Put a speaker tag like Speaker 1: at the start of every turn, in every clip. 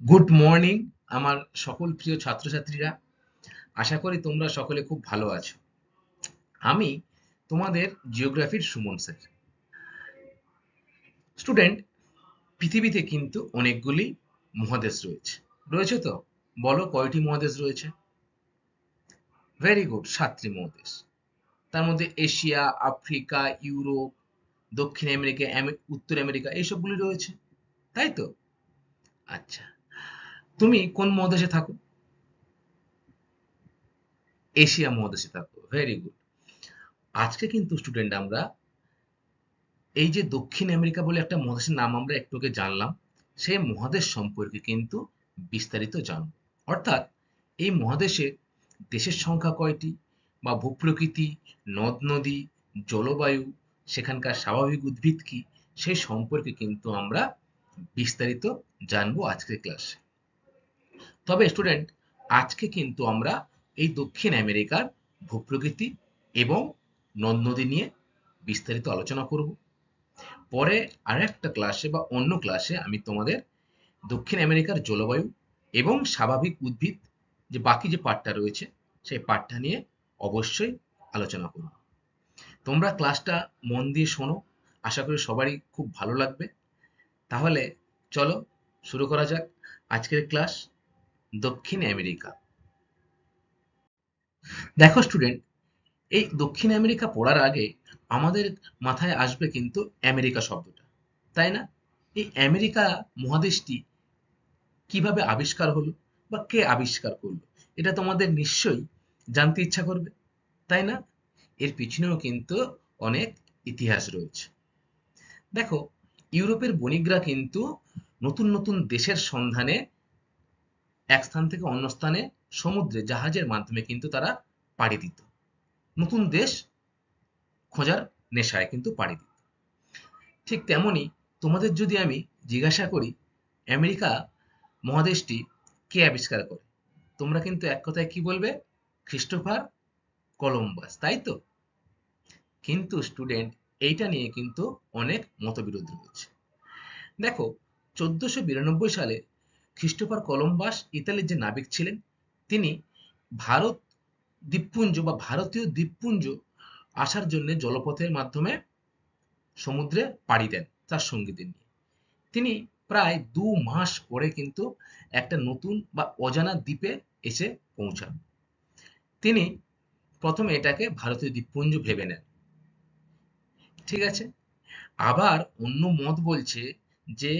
Speaker 1: Good morning আমার সকল প্রিয় ছাত্রছাত্রীরা। আশা করি তোমরা সকলে খুব ভালো আছো। আমি তোমাদের জিওগ্রাফির সুমন স্যার। স্টুডেন্ট, পৃথিবীতে কিন্তু অনেকগুলি মহাদেশ রয়েছে। রয়েছে তো? বলো কয়টি মহাদেশ রয়েছে? ভেরি গুড, 7টি মহাদেশ। তার মধ্যে এশিয়া, আফ্রিকা, ইউরোপ, দক্ষিণ আমেরিকা, উত্তর আমেরিকা এইসবগুলি রয়েছে, তাই তো? আচ্ছা, তুমি কোন মহাদেশে থাকো? এশিয়া মহাদেশে থাকো, ভেরি গুড। আজকে কিন্তু স্টুডেন্ট আমরা এই যে দক্ষিণ আমেরিকা বলে একটা মহাদেশের নাম আমরা একটু আগে জানলাম, সেই মহাদেশ সম্পর্কে কিন্তু বিস্তারিত জানব। অর্থাৎ এই মহাদেশে দেশের সংখ্যা কয়টি, বা ভূপ্রকৃতি, নদ নদী, জলবায়ু, সেখানকার স্বাভাবিক উদ্ভিদ কি, সেই সম্পর্কে কিন্তু আমরা বিস্তারিত জানবো আজকের ক্লাসে। তবে স্টুডেন্ট, আজকে কিন্তু আমরা এই দক্ষিণ আমেরিকার ভূপ্রকৃতি এবং নদ নদী নিয়ে বিস্তারিত আলোচনা করব। পরে আরেকটা ক্লাসে বা অন্য ক্লাসে আমি তোমাদের দক্ষিণ আমেরিকার জলবায়ু এবং স্বাভাবিক উদ্ভিদ যে বাকি যে পার্টটা রয়েছে সেই পার্টটা নিয়ে অবশ্যই আলোচনা করব। তোমরা ক্লাসটা মন দিয়ে শোনো, আশা করি সবারই খুব ভালো লাগবে। তাহলে চলো শুরু করা যাক আজকের ক্লাস, দক্ষিণ আমেরিকা। দেখো স্টুডেন্ট, এই দক্ষিণ আমেরিকা পড়ার আগে আমাদের মাথায় আসবে কিন্তু আমেরিকা শব্দটা, তাই না? এই আমেরিকা মহাদেশটি কিভাবে আবিষ্কার হলো বা কে আবিষ্কার করলো, এটা তোমাদের নিশ্চয়ই জানতে ইচ্ছা করবে, তাই না? এর পিছনেও কিন্তু অনেক ইতিহাস রয়েছে। দেখো, ইউরোপের বণিকরা কিন্তু নতুন নতুন দেশের সন্ধানে এক স্থান থেকে অন্য স্থানে সমুদ্রে জাহাজের মাধ্যমে কিন্তু তারা পাড়ি দিত, নতুন দেশ খোঁজার নেশায় কিন্তু পাড়ি দিত। ঠিক তেমনি তোমাদের যদি আমি জিজ্ঞাসা করি আমেরিকা মহাদেশটি কে আবিষ্কার করে, তোমরা কিন্তু এক কথায় কি বলবে? ক্রিস্টোফার কলম্বাস, তাই তো? কিন্তু স্টুডেন্ট, এইটা নিয়ে কিন্তু অনেক মতবিরোধ রয়েছে। দেখো, 1492 সালে ক্রিস্টোফার কলম্বাস ইতালির যে নাবিক ছিলেন, তিনি ভারত দ্বীপপুঞ্জ বা ভারতীয় দ্বীপপুঞ্জ আসার জন্য জলপথের মাধ্যমে সমুদ্রে পাড়ি দেন তার সঙ্গীদের নিয়ে। তিনি প্রায় 2 মাস পরে কিন্তু একটা নতুন বা অজানা দ্বীপে এসে পৌঁছান। তিনি প্রথমে এটাকে ভারতীয় দ্বীপপুঞ্জ ভেবে নেন, ঠিক আছে? আবার অন্য মত বলছে যে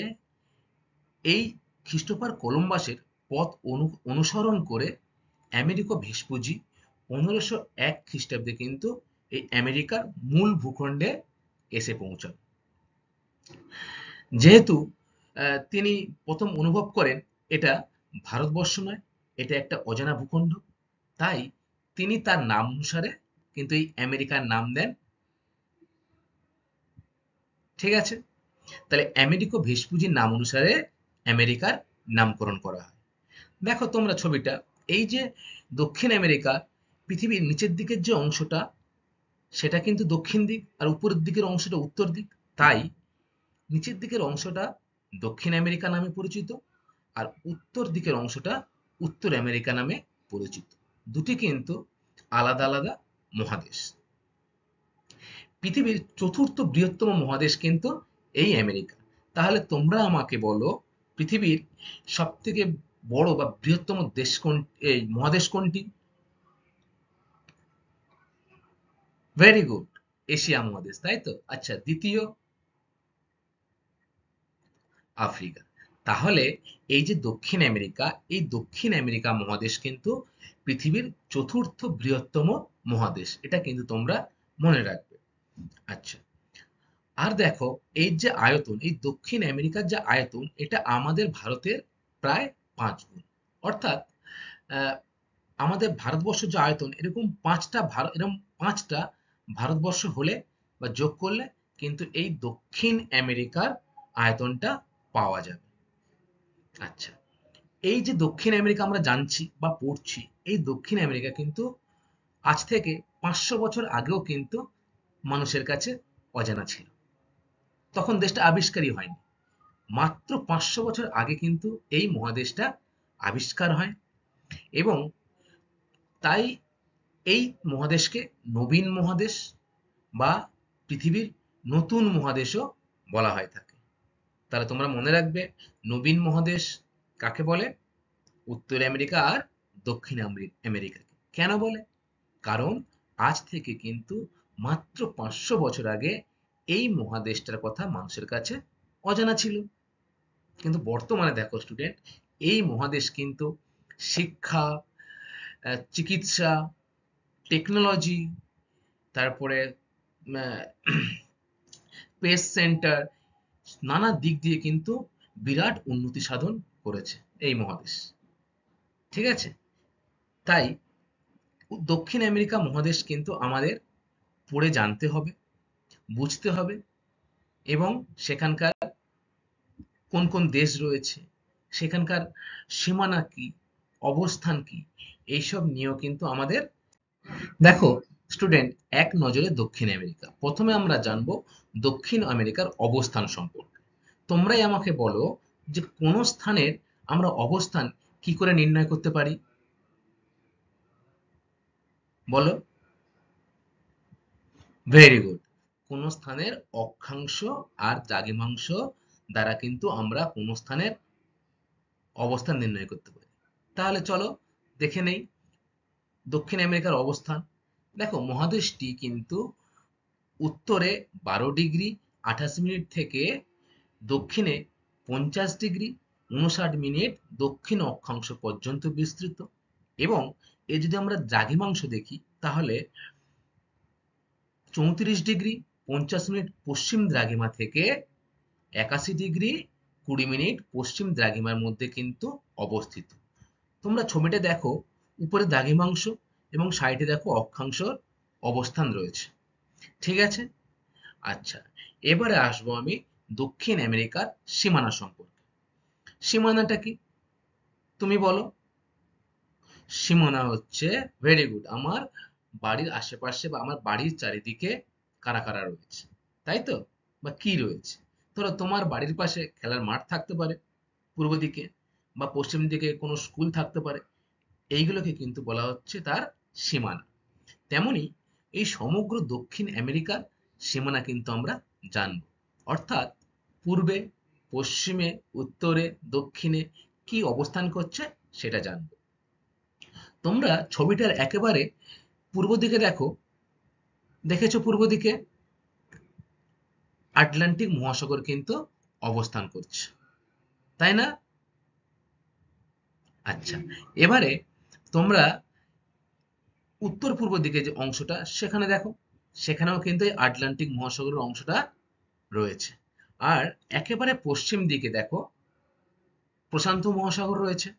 Speaker 1: এই ক্রিস্টোফার কলম্বাসের পথ অনুসরণ করে আমেরিকো ভেসপুজি 1501 খ্রিস্টাব্দে কিন্তু এই আমেরিকার মূল ভূখণ্ডে এসে পৌঁছান। যেহেতু তিনি প্রথম অনুভব করেন এটা ভারতবর্ষ নয়, এটা একটা অজানা ভূখণ্ড, তাই তিনি তার নাম অনুসারে কিন্তু এই আমেরিকার নাম দেন, ঠিক আছে? তাহলে আমেরিকো ভেসপুজির নাম অনুসারে আমেরিকার নামকরণ করা হয়। দেখো তোমরা ছবিটা, এই যে দক্ষিণ আমেরিকা, পৃথিবীর নিচের দিকের যে অংশটা সেটা কিন্তু দক্ষিণ দিক, আর উপরের দিকের অংশটা উত্তর দিক। তাই নিচের দিকের অংশটা দক্ষিণ আমেরিকা নামে পরিচিত, আর উত্তর দিকের অংশটা উত্তর আমেরিকা নামে পরিচিত। দুটি কিন্তু আলাদা আলাদা মহাদেশ। পৃথিবীর চতুর্থ বৃহত্তম মহাদেশ কিন্তু এই আমেরিকা। তাহলে তোমরা আমাকে বলো, পৃথিবীর সব থেকে বড় বা বৃহত্তম দেশ কোন, এই মহাদেশ কোনটি? ভেরি গুড, এশিয়া মহাদেশ, তাই তো? আচ্ছা, দ্বিতীয়? আফ্রিকা। তাহলে এই যে দক্ষিণ আমেরিকা, এই দক্ষিণ আমেরিকা মহাদেশ কিন্তু পৃথিবীর চতুর্থ বৃহত্তম মহাদেশ, এটা কিন্তু তোমরা মনে রাখবে। আচ্ছা, আর দেখো, এই যে আয়তন, এই দক্ষিণ আমেরিকার যে আয়তন, এটা আমাদের ভারতের প্রায় 5 গুণ। অর্থাৎ আহ, আমাদের ভারতবর্ষের যে আয়তন, এরকম এরকম 5টা ভারতবর্ষ হলে বা যোগ করলে কিন্তু এই দক্ষিণ আমেরিকার আয়তনটা পাওয়া যাবে। আচ্ছা, এই যে দক্ষিণ আমেরিকা আমরা জানছি বা পড়ছি, এই দক্ষিণ আমেরিকা কিন্তু আজ থেকে 500 বছর আগেও কিন্তু মানুষের কাছে অজানা ছিল। তখন দেশটা আবিষ্কারই হয়নি। মাত্র 500 বছর আগে কিন্তু এই মহাদেশটা আবিষ্কার হয়, এবং তাই এই মহাদেশকে নবীন মহাদেশ বা পৃথিবীর নতুন মহাদেশও বলা হয় থাকে। তাহলে তোমরা মনে রাখবে, নবীন মহাদেশ কাকে বলে? উত্তর আমেরিকা আর দক্ষিণ আমেরিকাকে। কেন বলে? কারণ আজ থেকে কিন্তু মাত্র 500 বছর আগে এই মহাদেশটার কথা মানুষের কাছে অজানা ছিল। কিন্তু বর্তমানে দেখো স্টুডেন্ট, এই মহাদেশ কিন্তু শিক্ষা, চিকিৎসা, টেকনোলজি, তারপরে স্পেস সেন্টার, নানা দিক দিয়ে কিন্তু বিরাট উন্নতি সাধন করেছে এই মহাদেশ। ঠিক আছে? তাই দক্ষিণ আমেরিকা মহাদেশ কিন্তু আমাদের পড়ে জানতে হবে, বুঝতে হবে, এবং সেখানকার কোন কোন দেশ রয়েছে, সেখানকার সীমানা কি, অবস্থান কি, এইসব নিয়েও কিন্তু আমাদের। দেখো স্টুডেন্ট, এক নজরে দক্ষিণ আমেরিকা, প্রথমে আমরা জানবো দক্ষিণ আমেরিকার অবস্থান সম্পর্কে। তোমরাই আমাকে বলো যে কোন স্থানের আমরা অবস্থান কি করে নির্ণয় করতে পারি, বলো। Very good. কোন স্থানের অক্ষাংশ আর দ্রাঘিমাংশ দ্বারা কিন্তু আমরা কোন স্থানের অবস্থান নির্ণয় করতে পারি। তাহলে চলো দেখে নেই দক্ষিণ আমেরিকার অবস্থান। দেখো মহাদেশটি কিন্তু উত্তরে 12 ডিগ্রি 28 মিনিট থেকে দক্ষিণে 50 ডিগ্রি 59 মিনিট দক্ষিণ অক্ষাংশ পর্যন্ত বিস্তৃত, এবং এর যদি আমরা দ্রাঘিমাংশ দেখি তাহলে 34 ডিগ্রি 50 মিনিট পশ্চিম দ্রাঘিমা থেকে 81 ডিগ্রি 20 মিনিট পশ্চিম দ্রাঘিমার মধ্যে কিন্তু অবস্থিত। তোমরা ছবিটা দেখো, উপরে দ্রাঘিমাংশ এবং সাইডে দেখো অক্ষাংশর অবস্থান রয়েছে। ঠিক আছে? আচ্ছা, এবারে আসবো আমি দক্ষিণ আমেরিকার সীমানা সম্পর্কে। সীমানাটা কি তুমি বলো? সীমানা হচ্ছে, ভেরি গুড, আমার বাড়ির আশেপাশে বা আমার বাড়ির চারিদিকে কারা কারা রয়েছে, তাই তো? বা কি রয়েছে? ধরো তোমার বাড়ির পাশে খেলার মাঠ থাকতে পারে পূর্ব দিকে, বা পশ্চিম দিকে কোনো স্কুল থাকতে পারে। এইগুলোকে কিন্তু বলা হচ্ছে তার সীমানা। তেমনি এই সমগ্র দক্ষিণ আমেরিকার সীমানা কিন্তু আমরা জানব, অর্থাৎ পূর্বে, পশ্চিমে, উত্তরে, দক্ষিণে কি অবস্থান করছে সেটা জানব। তোমরা ছবিটার একেবারে পূর্ব দিকে দেখো, দেখেছো পূর্ব দিকে আটলান্টিক মহাসাগর কিন্তু অবস্থান করছে, তাই না? আচ্ছা, এবারে তোমরা উত্তর পূর্ব দিকে যে অংশটা সেখানে দেখো, সেখানেও কিন্তু এই আটলান্টিক মহাসাগরের অংশটা রয়েছে। আর একেবারে পশ্চিম দিকে দেখো প্রশান্ত মহাসাগর রয়েছে,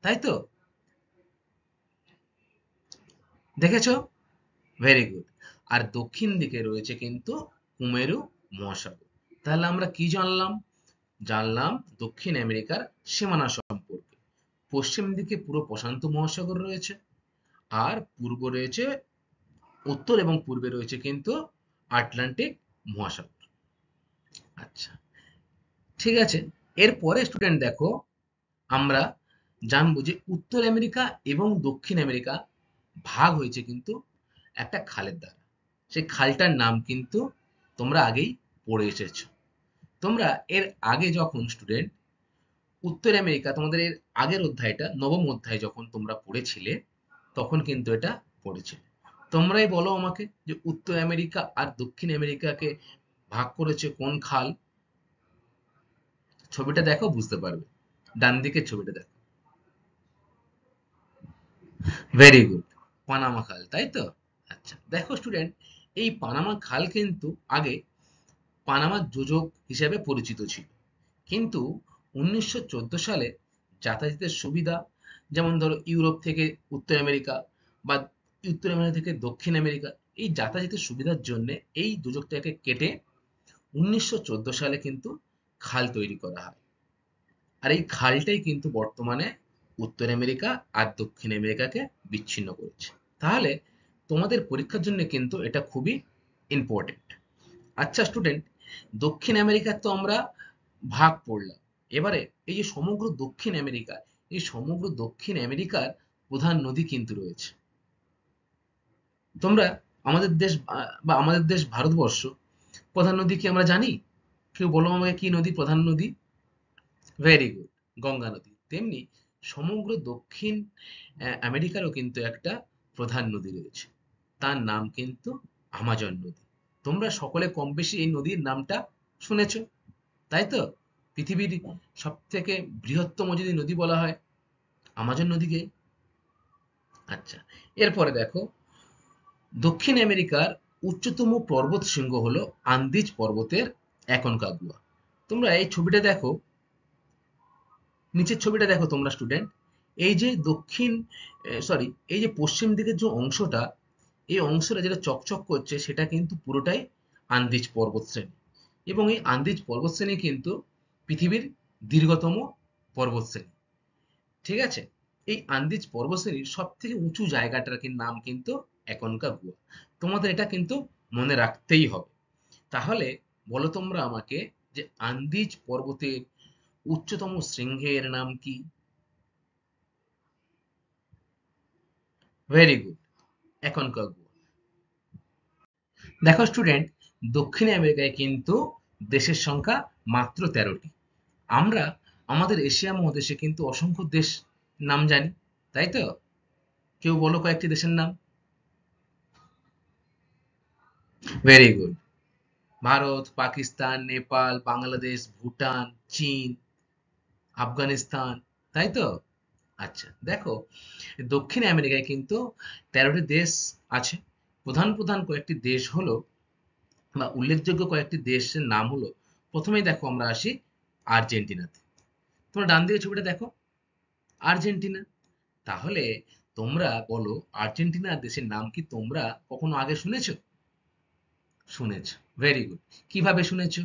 Speaker 1: তাই তো? দেখেছো? Very good. আর দক্ষিণ দিকে রয়েছে কিন্তু কুমেরু মহাসাগর। তাহলে আমরা কি জানলাম? জানলাম দক্ষিণ আমেরিকার সীমানা সম্পর্কে। পশ্চিম দিকে পুরো প্রশান্ত মহাসাগর রয়েছে, আর পূর্ব রয়েছে, উত্তর এবং পূর্বে রয়েছে কিন্তু আটলান্টিক মহাসাগর। আচ্ছা, ঠিক আছে। এরপরে স্টুডেন্ট দেখো, আমরা জানবো যে উত্তর আমেরিকা এবং দক্ষিণ আমেরিকা ভাগ হয়েছে কিন্তু একটা খালের দ্বারা। সেই খালটার নাম কিন্তু তোমরা আগেই পড়ে এসেছো। তোমরা এর আগে যখন স্টুডেন্ট উত্তর আমেরিকা, তোমাদের এর আগের অধ্যায়টা নবম অধ্যায় যখন তোমরা পড়েছিলে, তখন কিন্তু এটা পড়েছিলে। তোমরাই বলো আমাকে যে উত্তর আমেরিকা আর দক্ষিণ আমেরিকাকে ভাগ করেছে কোন খাল? ছবিটা দেখো, বুঝতে পারবে। ডান দিকের ছবিটা দেখো। ভেরি গুড, পানামা খাল, তাই তো? আচ্ছা দেখো স্টুডেন্ট, এই পানামা খাল কিন্তু আগে পানামা যোজক হিসেবে পরিচিত ছিল, কিন্তু 1914 সালে যাতায়াতের সুবিধা, যেমন ধরো ইউরোপ থেকে উত্তর আমেরিকা বা উত্তর আমেরিকা থেকে দক্ষিণ আমেরিকা, এই যাতায়াতের সুবিধার জন্য এই দুযোগটাকে কেটে 1914 সালে কিন্তু খাল তৈরি করা হয়। আর এই খালটাই কিন্তু বর্তমানে উত্তর আমেরিকা আর দক্ষিণ আমেরিকাকে বিচ্ছিন্ন করেছে। তাহলে তোমাদের পরীক্ষার জন্য কিন্তু এটা খুবই ইম্পর্টেন্ট। আচ্ছা স্টুডেন্ট, দক্ষিণ আমেরিকার তো আমরা ভাগ পড়লাম। এবারে এই যে সমগ্র দক্ষিণ আমেরিকা, এই সমগ্র দক্ষিণ আমেরিকার প্রধান নদী কিন্তু রয়েছে। তোমরা আমাদের দেশ বা আমাদের দেশ ভারতবর্ষ, প্রধান নদী কি আমরা জানি? কেউ বলো আমাকে কি নদী প্রধান নদী? ভেরি গুড, গঙ্গা নদী। তেমনি সমগ্র দক্ষিণ আমেরিকারও কিন্তু একটা প্রধান নদী রয়েছে, তার নাম কিন্তু আমাজন নদী। তোমরা সকলে কম বেশি এই নদীর নামটা শুনেছ, তাই তো? পৃথিবীর সব থেকে বৃহত্তম যদি নদী বলা হয় আমাজন নদীকে। আচ্ছা, এরপরে দেখো, দক্ষিণ আমেরিকার উচ্চতম পর্বত শৃঙ্গ হলো আন্দিজ পর্বতের অ্যাকনকাগুয়া। তোমরা এই ছবিটা দেখো, নিচের ছবিটা দেখো তোমরা স্টুডেন্ট। এই যে দক্ষিণ সরি এই যে পশ্চিম দিকের যে অংশটা, এই অংশটা যেটা চকচক করছে সেটা কিন্তু পুরোটাই আন্দিজ পর্বতশ্রেণী। এবং এই আন্দিজ পর্বতশ্রেণী কিন্তু পৃথিবীর দীর্ঘতম পর্বতশ্রেণী। ঠিক আছে? এই আন্দিজ পর্বতশ্রেণীর সব থেকে উঁচু জায়গাটার নাম কিন্তু অ্যাকনকাগুয়া। তোমাদের এটা কিন্তু মনে রাখতেই হবে। তাহলে বলো তোমরা আমাকে, যে আন্দিজ পর্বতের উচ্চতম শৃঙ্গের নাম কি? Very good, Aconcagua. দেখো স্টুডেন্ট, দক্ষিণ আমেরিকায় কিন্তু দেশের সংখ্যা মাত্র 13টি। আমরা আমাদের এশিয়া মহাদেশে কিন্তু অসংখ্য দেশ নাম জানি, তাই তো? কেউ বলো কয়েকটি দেশের নাম। ভেরি গুড, ভারত, পাকিস্তান, নেপাল, বাংলাদেশ, ভুটান, চীন, আফগানিস্তান, তাই তো? আচ্ছা দেখো, দক্ষিণ আমেরিকায় কিন্তু 13টি দেশ আছে। প্রধান প্রধান কয়েকটি দেশ হলো, বা উল্লেখযোগ্য কয়েকটি দেশের নাম হলো, প্রথমেই দেখো আমরা আসি আর্জেন্টিনাতে। তোমরা ডান দিকে ছবিটা দেখো, আর্জেন্টিনা। তাহলে তোমরা বলো, আর্জেন্টিনা দেশের নাম কি তোমরা কখনো আগে শুনেছো? শুনেছো, ভেরি গুড। কিভাবে শুনেছো?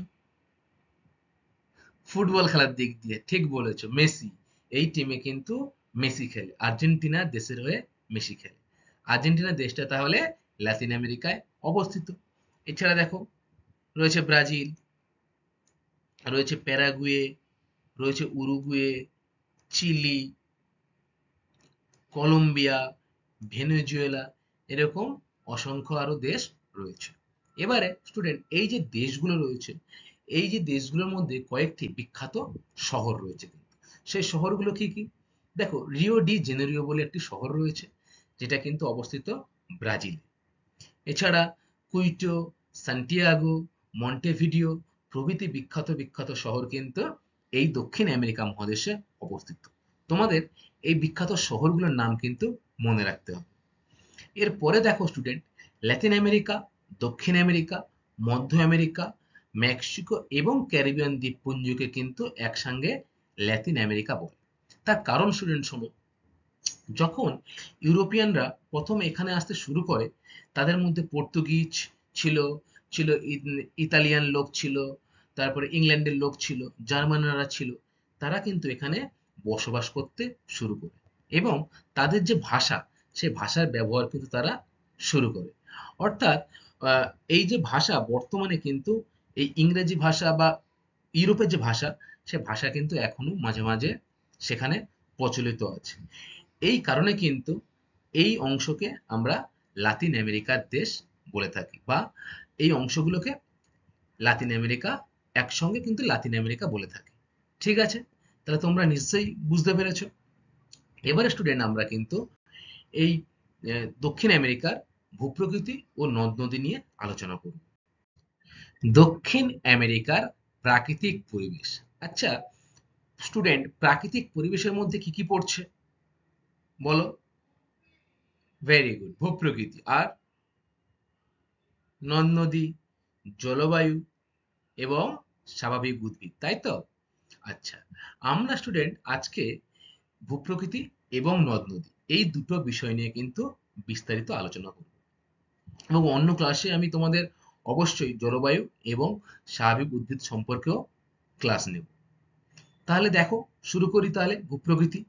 Speaker 1: ফুটবল খেলার দিক দিয়ে ঠিক বলেছো, মেসি। এই টিমে কিন্তু মেসি খেলে, আর্জেন্টিনা দেশের হয়ে মেসি খেলে। আর্জেন্টিনা দেশটা তাহলে লাতিন আমেরিকায় অবস্থিত। এছাড়া দেখো, রয়েছে ব্রাজিল, রয়েছে প্যারাগুয়ে, রয়েছে উরুগুয়ে, চিলি, কলম্বিয়া, ভেনেজুয়েলা, এরকম অসংখ্য আরো দেশ রয়েছে। এবারে স্টুডেন্ট, এই যে দেশগুলো রয়েছে, এই যে দেশগুলোর মধ্যে কয়েকটি বিখ্যাত শহর রয়েছে কিন্তু। সেই শহরগুলো কি কি? দেখো, রিও ডি জেনেরিও বলে একটি শহর রয়েছে, যেটা কিন্তু অবস্থিত ব্রাজিলে। এছাড়া কুইটো, সান্টিয়াগো, মন্টেভিডিও প্রভৃতি বিখ্যাত বিখ্যাত শহর কিন্তু এই দক্ষিণ আমেরিকা মহাদেশে অবস্থিত। তোমাদের এই বিখ্যাত শহরগুলোর নাম কিন্তু মনে রাখতে হবে। এরপরে দেখো স্টুডেন্ট, ল্যাতিন আমেরিকা, দক্ষিণ আমেরিকা, মধ্য আমেরিকা, মেক্সিকো এবং ক্যারিবিয়ান দ্বীপপুঞ্জকে কিন্তু একসঙ্গে ল্যাতিন আমেরিকা বলে। তার কারণ স্টুডেন্ট শোনো, যখন ইউরোপিয়ানরা প্রথম এখানে আসতে শুরু করে, তাদের মধ্যে পর্তুগিজ ছিল, ছিল ইতালিয়ান লোক ছিল, তারপরে ইংল্যান্ডের লোক ছিল, জার্মানরা ছিল। তারা কিন্তু এখানে বসবাস করতে শুরু করে, এবং তাদের যে ভাষা, সেই ভাষার ব্যবহার কিন্তু তারা শুরু করে। অর্থাৎ আহ, এই যে ভাষা বর্তমানে কিন্তু এই ইংরেজি ভাষা বা ইউরোপের যে ভাষা, সে ভাষা কিন্তু এখনো মাঝে মাঝে সেখানে প্রচলিত আছে। এই কারণে কিন্তু এই অংশকে আমরা লাতিন আমেরিকার দেশ বলে থাকি, বা এই অংশগুলোকে লাতিন আমেরিকা, একসঙ্গে কিন্তু লাতিন আমেরিকা বলে থাকি। ঠিক আছে? তাহলে তোমরা নিশ্চয়ই বুঝতে পেরেছো। এবারে স্টুডেন্ট, আমরা কিন্তু এই দক্ষিণ আমেরিকার ভূপ্রকৃতি ও নদ নদী নিয়ে আলোচনা করব। দক্ষিণ আমেরিকার প্রাকৃতিক পরিবেশ। আচ্ছা স্টুডেন্ট, প্রাকৃতিক পরিবেশের মধ্যে কি কি পড়ছে বলো? ভেরি গুড, ভূপ্রকৃতি আর নদ নদী, জলবায়ু এবং স্বাভাবিক উদ্ভিদ, তাই তো? আচ্ছা, আমরা স্টুডেন্ট আজকে ভূপ্রকৃতি এবং নদ নদী এই দুটো বিষয় নিয়ে কিন্তু বিস্তারিত আলোচনা করব, এবং অন্য ক্লাসে আমি তোমাদের অবশ্যই জলবায়ু এবং স্বাভাবিক উদ্ভিদ সম্পর্কেও ক্লাস নেব। তাহলে দেখো, শুরু করি তাহলে ভূপ্রকৃতি।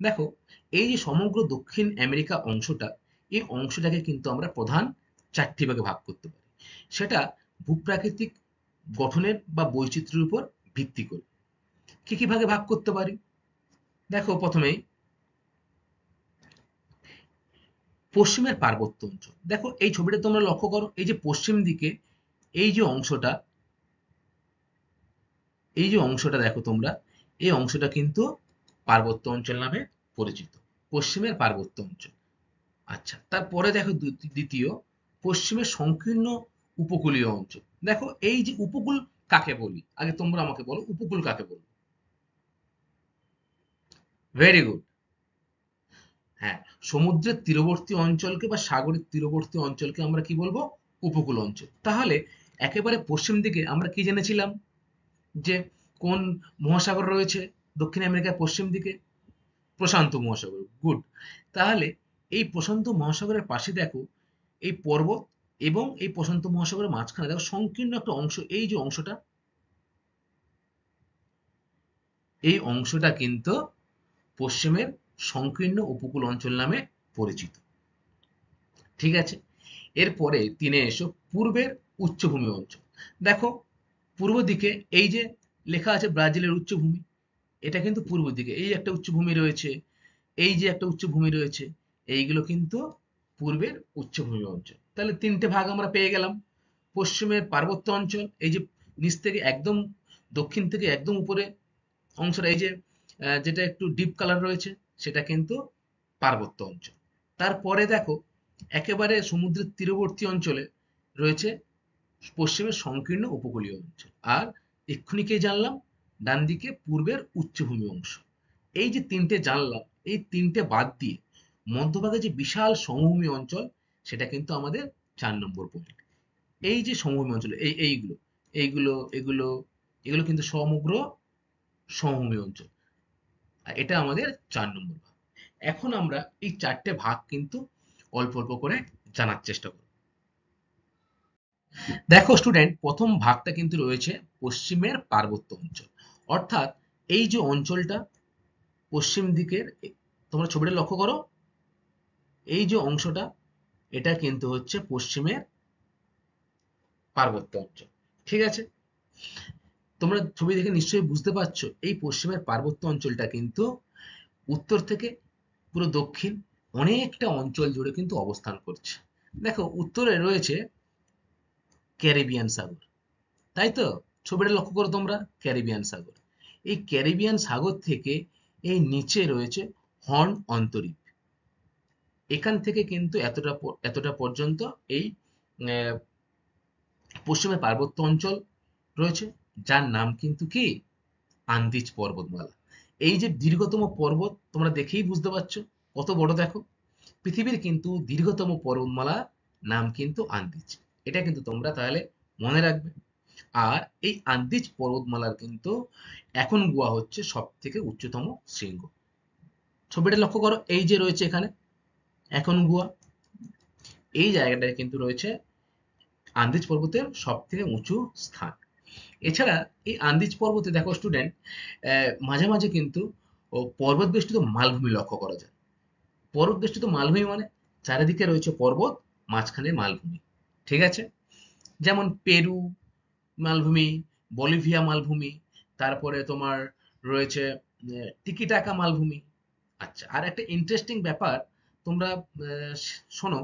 Speaker 1: দেখো, এই যে সমগ্র দক্ষিণ আমেরিকা অংশটা, এই অংশটাকে কিন্তু আমরা প্রধান 4টি ভাগে ভাগ করতে পারি। সেটা ভূপ্রাকৃতিক গঠনের বা বৈচিত্র্যের উপর ভিত্তি করে কি কি ভাগে ভাগ করতে পারি? দেখো, প্রথমেই পশ্চিমের পার্বত্য অঞ্চল। দেখো এই ছবিটা তোমরা লক্ষ্য করো, এই যে পশ্চিম দিকে এই যে অংশটা, এই যে অংশটা দেখো তোমরা, এই অংশটা কিন্তু পার্বত্য অঞ্চল নামে পরিচিত, পশ্চিমের পার্বত্য অঞ্চল। আচ্ছা, তারপরে দেখো দ্বিতীয়, পশ্চিমের সংকীর্ণ উপকূলীয় অঞ্চল। দেখো এই যে উপকূল কাকে বলি, আগে তোমরা আমাকে বলো উপকূল কাকে বলো। Very good. হ্যাঁ, সমুদ্রের তীরবর্তী অঞ্চলকে বা সাগরের তীরবর্তী অঞ্চলকে আমরা কি বলবো? উপকূল অঞ্চল। তাহলে একেবারে পশ্চিম দিকে আমরা কি জেনেছিলাম যে কোন মহাসাগর রয়েছে দক্ষিণ আমেরিকার পশ্চিম দিকে? প্রশান্ত মহাসাগর। গুড। তাহলে এই প্রশান্ত মহাসাগরের পাশে দেখো এই পর্বত, এবং এই প্রশান্ত মহাসাগরের মাঝখানে দেখো সংকীর্ণ একটা অংশ, এই যে অংশটা, এই অংশটা কিন্তু পশ্চিমের সংকীর্ণ উপকূল অঞ্চল নামে পরিচিত। ঠিক আছে, এরপরে তিনে এসো পূর্বের উচ্চভূমি অঞ্চল। দেখো পূর্ব দিকে এই যে লেখা আছে ব্রাজিলের উচ্চভূমি, এটা কিন্তু পূর্ব দিকে এই একটা উচ্চভূমি রয়েছে, এই যে একটা উচ্চভূমি রয়েছে, এইগুলো কিন্তু পূর্বের উচ্চভূমি অঞ্চল। তাহলে তিনটে ভাগ আমরা পেয়ে গেলাম। পশ্চিমের পার্বত্য অঞ্চল, এই যে নিচ থেকে একদম দক্ষিণ থেকে একদম উপরে অংশটা, এই যে যেটা একটু ডিপ কালার রয়েছে, সেটা কিন্তু পার্বত্য অঞ্চল। তারপরে দেখো একেবারে সমুদ্রের তীরবর্তী অঞ্চলে রয়েছে পশ্চিমের সংকীর্ণ উপকূলীয় অঞ্চল। আর এক্ষুনি কে জানলাম? ডান দিকে পূর্বের উচ্চভূমি অংশ। এই যে তিনটে জানলাম, এই তিনটে বাদ দিয়ে মধ্যভাগে যে বিশাল সমভূমি অঞ্চল, সেটা কিন্তু আমাদের 4 নম্বর পয়েন্ট। এই যে সমভূমি অঞ্চল, এইগুলো এইগুলো এগুলো এগুলো কিন্তু সমগ্র সমভূমি অঞ্চল, আর এটা আমাদের 4 নম্বর ভাগ। এখন আমরা এই 4টে ভাগ কিন্তু অল্প অল্প করে জানার চেষ্টা করব। দেখো স্টুডেন্ট, প্রথম ভাগটা কিন্তু রয়েছে পশ্চিমের পার্বত্য অঞ্চল। অর্থাৎ এই যে অঞ্চলটা পশ্চিম দিকের, তোমরা ছবিটা লক্ষ্য করো, এই যে অংশটা, এটা কিন্তু হচ্ছে পশ্চিমের পার্বত্য অঞ্চল। ঠিক আছে, তোমরা ছবি দেখে নিশ্চয়ই বুঝতে পারছো এই পশ্চিমের পার্বত্য অঞ্চলটা কিন্তু উত্তর থেকে পুরো দক্ষিণ অনেকটা অঞ্চল জুড়ে কিন্তু অবস্থান করছে। দেখো উত্তরে রয়েছে ক্যারিবিয়ান সাগর, তাই তো? ছবিটা লক্ষ্য করো তোমরা, ক্যারিবিয়ান সাগর। এই ক্যারিবিয়ান সাগর থেকে এই নিচে রয়েছে হর্ন অন্তরীপ। এখান থেকে কিন্তু এতটা পর্যন্ত এই আহ, পশ্চিমের পার্বত্য অঞ্চল রয়েছে, যার নাম কিন্তু কি? আন্দিজ পর্বতমালা। এই যে দীর্ঘতম পর্বত, তোমরা দেখেই বুঝতে পারছো কত বড়। দেখো পৃথিবীর কিন্তু দীর্ঘতম পর্বতমালা নাম কিন্তু আন্দিজ। এটা কিন্তু তোমরা তাহলে মনে রাখবে। আর এই আন্দিজ পর্বতমালার কিন্তু এখন গুয়া হচ্ছে সব থেকে উচ্চতম শৃঙ্গ। ছবিটা লক্ষ্য করো, এই যে রয়েছে এখানে এখন গুয়া, এই জায়গাটায় কিন্তু রয়েছে আন্দিজ পর্বতের সব থেকে উঁচু স্থান। এছাড়া এই আন্দিজ পর্বতে দেখো স্টুডেন্ট, মাঝে মাঝে কিন্তু পর্বত বেষ্টিত মালভূমি লক্ষ্য করা যায়। পর্বত বেষ্টিত মালভূমি মানে চারিদিকে রয়েছে পর্বত, মাঝখানে মালভূমি। ঠিক আছে, যেমন পেরু মালভূমি, বলিভিয়া মালভূমি, তারপরে তোমার রয়েছে টিকিটাকা মালভূমি। আচ্ছা, আর একটা ইন্টারেস্টিং ব্যাপার তোমরা শোনো,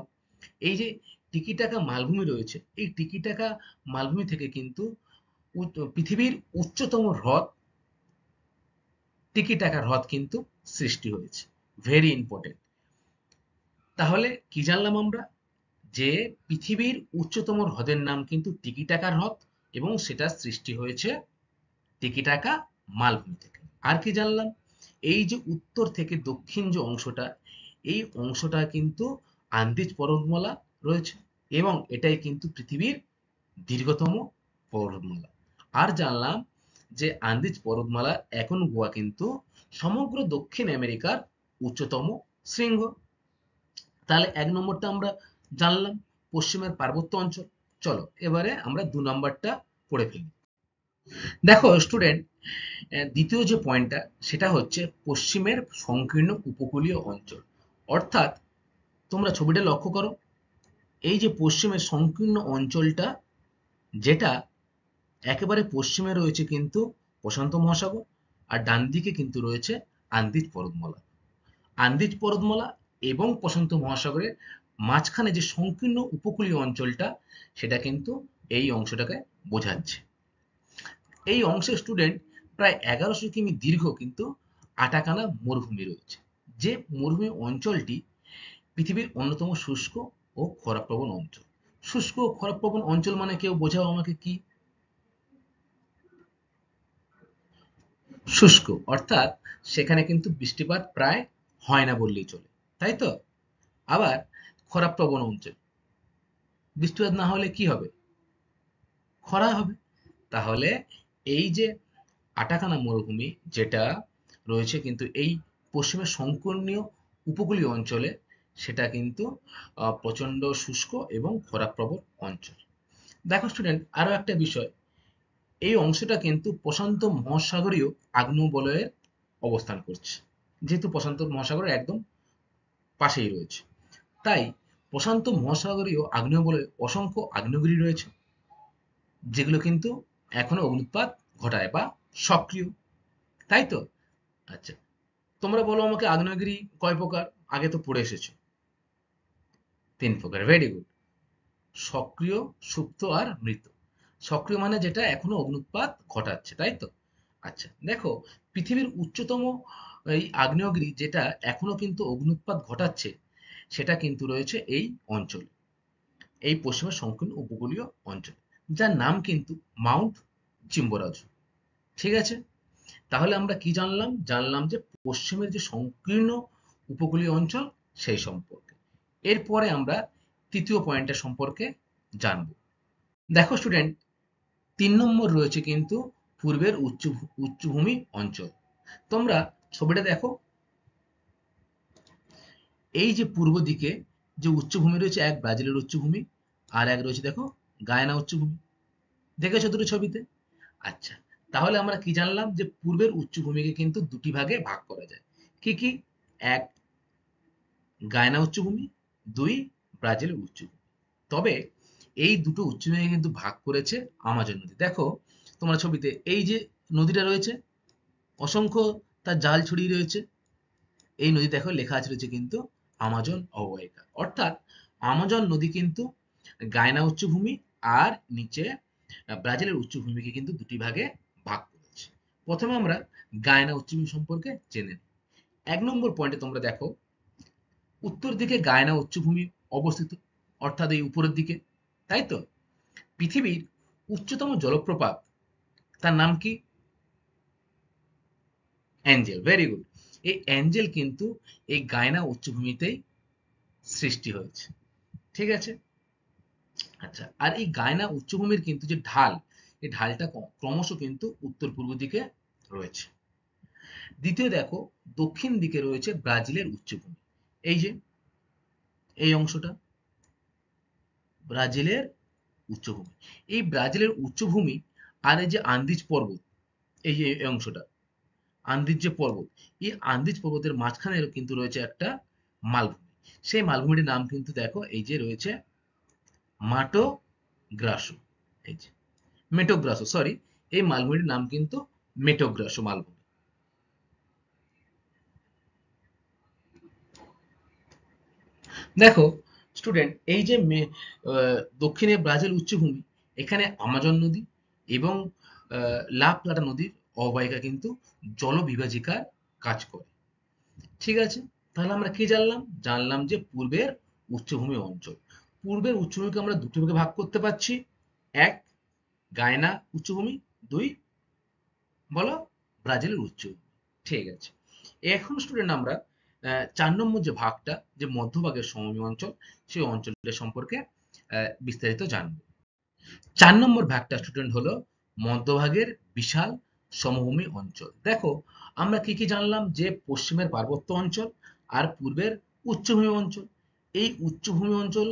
Speaker 1: এই যে টিকিটাকা মালভূমি রয়েছে, এই টিকিটাকা মালভূমি থেকে কিন্তু পৃথিবীর উচ্চতম হ্রদ টিকিটাকা হ্রদ কিন্তু সৃষ্টি হয়েছে। Very important. তাহলে কি জানলাম আমরা? যে পৃথিবীর উচ্চতম হ্রদের নাম কিন্তু টিকিটাকা হ্রদ, এবং সেটা সৃষ্টি হয়েছে টিকিটাকা মালভূমি থেকে। আর কি জানলাম? এই যে উত্তর থেকে দক্ষিণ যে অংশটা, এই অংশটা কিন্তু আন্দিজ পর্বতমালা রয়েছে, এবং এটাই কিন্তু পৃথিবীর দীর্ঘতম পর্বতমালা। আর জানলাম যে আন্দিজ পর্বতমালা এখন গোয়া কিন্তু সমগ্র দক্ষিণ আমেরিকার উচ্চতম শৃঙ্গ। তাহলে 1 নম্বরটা আমরা জানলাম, পশ্চিমের পার্বত্য অঞ্চল। চলো এবারে আমরা 2 নম্বরটা পড়ে ফেলি। দেখো স্টুডেন্ট, দ্বিতীয় যে পয়েন্টটা সেটা হচ্ছে পশ্চিমের সংকীর্ণ উপকূলীয় অঞ্চল। অর্থাৎ তোমরা ছবিটা লক্ষ্য করো, এই যে পশ্চিমের সংকীর্ণ অঞ্চলটা, যেটা একেবারে পশ্চিমে রয়েছে কিন্তু প্রশান্ত মহাসাগর, আর ডান দিকে কিন্তু রয়েছে আন্দিজ পর্বতমালা। আন্দিজ পর্বতমালা এবং প্রশান্ত মহাসাগরের মাঝখানে যে সংকীর্ণ উপকূলীয় অঞ্চলটা, সেটা কিন্তু এই অংশটাকে বোঝাচ্ছে। এই অংশের স্টুডেন্ট প্রায় 1100 কিমি দীর্ঘ কিন্তু আটাকানা মরুভূমি রয়েছে, যে মরুভূমি অঞ্চলটি পৃথিবীর অন্যতম শুষ্ক ও খরাপ্রবণ অঞ্চল। শুষ্ক ও খরাপ্রবণ অঞ্চল মানে কেউ বোঝাও আমাকে কি? শুষ্ক অর্থাৎ সেখানে কিন্তু বৃষ্টিপাত প্রায় হয় না বললেই চলে, তাই তো? আবার খরাপ্রবণ অঞ্চল, বৃষ্টিপাত না হলে কি হবে? খরা হবে। তাহলে এই যে আটাকানা মরুভূমি যেটা রয়েছে কিন্তু এই পশ্চিমের সংকীর্ণ উপকূলীয় অঞ্চলে, সেটা কিন্তু প্রচন্ড শুষ্ক এবং খরাপ্রবণ অঞ্চল। দেখো স্টুডেন্ট, আরো একটা বিষয়, এই অংশটা কিন্তু প্রশান্ত মহাসাগরীয় আগ্নেয় বলয়ের অবস্থান করছে, যেহেতু প্রশান্ত মহাসাগরের একদম পাশেই রয়েছে, তাই প্রশান্ত মহাসাগরীয় আগ্নেয় বলয়ে অসংখ্য আগ্নেয়গিরি রয়েছে, যেগুলো কিন্তু এখনো অগ্নুৎপাত ঘটায় বা সক্রিয়, তাই তো? আচ্ছা, তোমরা বলো আমাকে আগ্নেয়গিরি কয় প্রকার? আগে তো পড়ে এসেছো। 3 প্রকার, ভেরি গুড। সক্রিয়, সুপ্ত আর মৃত। সক্রিয় মানে যেটা এখনো অগ্নুৎপাত ঘটাচ্ছে, তাই তো? আচ্ছা দেখো, পৃথিবীর উচ্চতম এই আগ্নেয়গিরি যেটা এখনো কিন্তু অগ্নুৎপাত ঘটাচ্ছে, সেটা কিন্তু রয়েছে এই অঞ্চলে, এই পশ্চিমের সংকীর্ণ উপকূলীয় অঞ্চল, যার নাম কিন্তু মাউন্ট চিম্বোরাজো। ঠিক আছে, তাহলে আমরা কি জানলাম? জানলাম যে পশ্চিমের যে সংকীর্ণ উপকূলীয় অঞ্চল সেই সম্পর্কে। এরপরে আমরা তৃতীয় পয়েন্টের সম্পর্কে জানব। দেখো স্টুডেন্ট, 3 নম্বর রয়েছে কিন্তু পূর্বের উচ্চভূমি অঞ্চল। তোমরা ছবিটা দেখো, এই যে পূর্ব দিকে যে উচ্চভূমি রয়েছে, এক ব্রাজিলের উচ্চভূমি, আর এক রয়েছে দেখো গায়ানা উচ্চভূমি। দেখেছো দুটো ছবিতে? আচ্ছা, তাহলে আমরা কি জানলাম? যে পূর্বের উচ্চভূমিকে কিন্তু দুটি ভাগে ভাগ করা যায়। কি কি? এক গায়ানা উচ্চভূমি, দুই ব্রাজিলের উচ্চভূমি। তবে এই দুটো উচ্চভূমি কিন্তু ভাগ করেছে আমাজন নদী। দেখো তোমরা ছবিতে এই যে নদীটা রয়েছে, অসংখ্য তার জাল ছড়িয়ে রয়েছে, এই নদী দেখো লেখা আছে রয়েছে কিন্তু আমাজন অববাহিকা। অর্থাৎ আমাজন নদী কিন্তু গায়না উচ্চভূমি আর নিচে ব্রাজিলের উচ্চভূমিকে কিন্তু দুটি ভাগে ভাগ করেছে। প্রথমে আমরা গায়না উচ্চভূমি সম্পর্কে জেনে নিই। 1 নম্বর পয়েন্টে তোমরা দেখো, উত্তর দিকে গায়না উচ্চভূমি অবস্থিত, অর্থাৎ এই উপরের দিকে, তাই তো? পৃথিবীর উচ্চতম জলপ্রপাত, তার নাম কি? Angel, very good. এই অ্যাঞ্জেল কিন্তু এই গায়না উচ্চভূমিতেই সৃষ্টি হয়েছে। ঠিক আছে, আচ্ছা, আর এই গায়না উচ্চভূমির কিন্তু যে ঢাল, এই ঢালটা ক্রমশ কিন্তু উত্তর পূর্ব দিকে রয়েছে। দ্বিতীয় দেখো, দক্ষিণ দিকে রয়েছে ব্রাজিলের উচ্চভূমি। এই যে এই অংশটা ব্রাজিলের উচ্চভূমি। এই ব্রাজিলের উচ্চভূমি আর এই যে আন্দিজ পর্বত, এই যে এই অংশটা আন্দিজ যে পর্বত, এই আন্দিজ পর্বতের মাঝখানে কিন্তু রয়েছে একটা মালভূমি। সেই মালভূমিটির নাম কিন্তু দেখো এই যে রয়েছে মাটো গ্রাসো, এই যে মেটোগ্রাসো, সরি, এই মালভূমির নাম কিন্তু মেটোগ্রাসো মালভূমি। দেখো স্টুডেন্ট, এই যে দক্ষিণে ব্রাজিল উচ্চভূমি, এখানে আমাজন নদী এবং লা প্লাটা নদীর অববাহিকা কিন্তু জলবিভাজিকার কাজ করে। ঠিক আছে, তাহলে আমরা কি জানলাম? জানলাম যে পূর্বের উচ্চভূমি অঞ্চল, পূর্বের উচ্চভূমিকে আমরা দুটি ভাগে ভাগ করতে পারছি। এক গায়না উচ্চভূমি, দুই বলো ব্রাজিলের উচ্চভূমি। ঠিক আছে, এখন স্টুডেন্ট আমরা 4 নম্বর যে ভাগটা, যে মধ্যভাগের সমভূমি অঞ্চল, সেই অঞ্চলটা সম্পর্কে বিস্তারিত জানবো। 4 নম্বর ভাগটা স্টুডেন্ট হলো মধ্যভাগের বিশাল সমভূমি অঞ্চল। দেখো আমরা কি কি জানলাম? যে পশ্চিমের পার্বত্য অঞ্চল আর পূর্বের উচ্চভূমি অঞ্চল। এই উচ্চভূমি অঞ্চল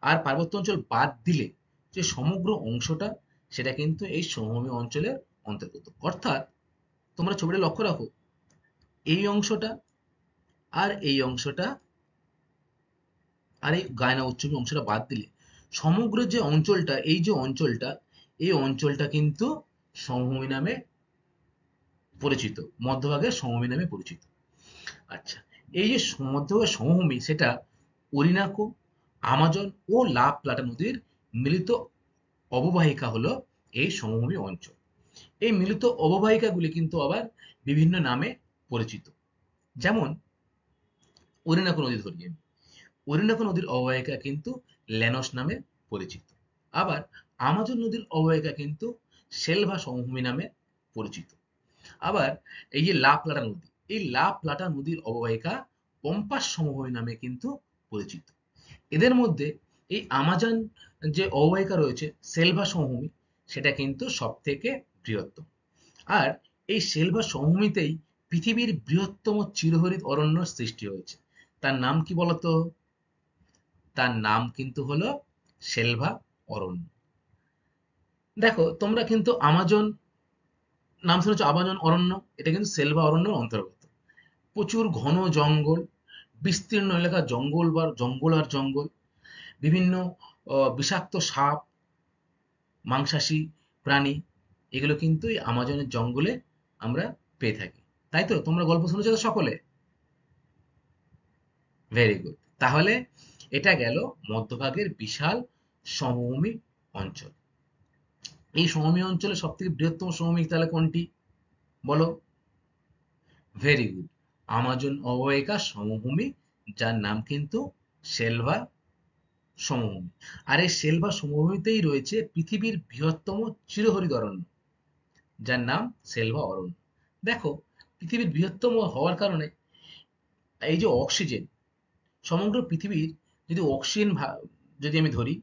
Speaker 1: আর পার্বত্য অঞ্চল বাদ দিলে যে সমগ্র অংশটা, সেটা কিন্তু এই সমভূমি অঞ্চলের অন্তর্গত। অর্থাৎ তোমরা ছবিটা লক্ষ্য রাখো, এই অংশটা আর এই অংশটা আর এই গায়না উচ্চভূমি অংশটা বাদ দিলে সমগ্র যে অঞ্চলটা, এই যে অঞ্চলটা, এই অঞ্চলটা কিন্তু সমভূমি নামে পরিচিত, মধ্যভাগের সমভূমি নামে পরিচিত। আচ্ছা, এই যে মধ্যভাগের সমভূমি সেটা ওরিনাকো, আমাজন ও লা প্লাটা নদীর মিলিত অববাহিকা হলো এই সমভূমি অঞ্চল। এই মিলিত অববাহিকাগুলি কিন্তু আবার বিভিন্ন নামে পরিচিত। যেমন ওরিনাকো নদী ধরি আমি, ওরিনাকো নদীর অববাহিকা কিন্তু ল্যানস নামে পরিচিত। আবার আমাজন নদীর অববাহিকা কিন্তু সেলভা সমভূমি নামে পরিচিত। আবার এই যে লা প্লাটা নদী, এই লা প্লাটা নদীর অববাহিকা পম্পাস সমভূমি নামে কিন্তু পরিচিত। এদের মধ্যে এই আমাজন যে অববাহিকা রয়েছে সেলভা সমভূমি, সেটা কিন্তু সব থেকে বৃহত্তম। আর এই সেলভা সমভূমিতেই পৃথিবীর বৃহত্তম চিরহরিৎ অরণ্য সৃষ্টি হয়েছে। তার নাম কি বলতো? তার নাম কিন্তু হলো সেলভা অরণ্য। দেখো তোমরা কিন্তু আমাজন নাম শুনেছো, আমাজন অরণ্য, এটা কিন্তু সেলভা অরণ্যের অন্তর্গত। প্রচুর ঘন জঙ্গল, বিস্তীর্ণ এলাকা, জঙ্গল বা জঙ্গল আর জঙ্গল, বিভিন্ন বিষাক্ত সাপ, মাংসাশী প্রাণী, এগুলো কিন্তু এই আমাজনের জঙ্গলে আমরা পেয়ে থাকি। তাই তো? তোমরা গল্প শুনেছো তো সকলে? Very good. তাহলে এটা গেল মধ্যভাগের বিশাল সমভূমি অঞ্চল। এই সমভূমি অঞ্চলে সব থেকে বৃহত্তম সমভূমি তাহলে কোনটি বলো? ভেরি গুড, আমাজন অববাহিকা সমভূমি, যার নাম কিন্তু সেলভা সমভূমি। আর এই সেলভা সমভূমিতেই রয়েছে পৃথিবীর বৃহত্তম চিরহরিৎ অরণ্য, যার নাম সেলভা অরণ্য। দেখো, পৃথিবীর বৃহত্তম হওয়ার কারণে এই যে অক্সিজেন, সমগ্র পৃথিবীর যদি অক্সিজেন যদি আমি ধরি,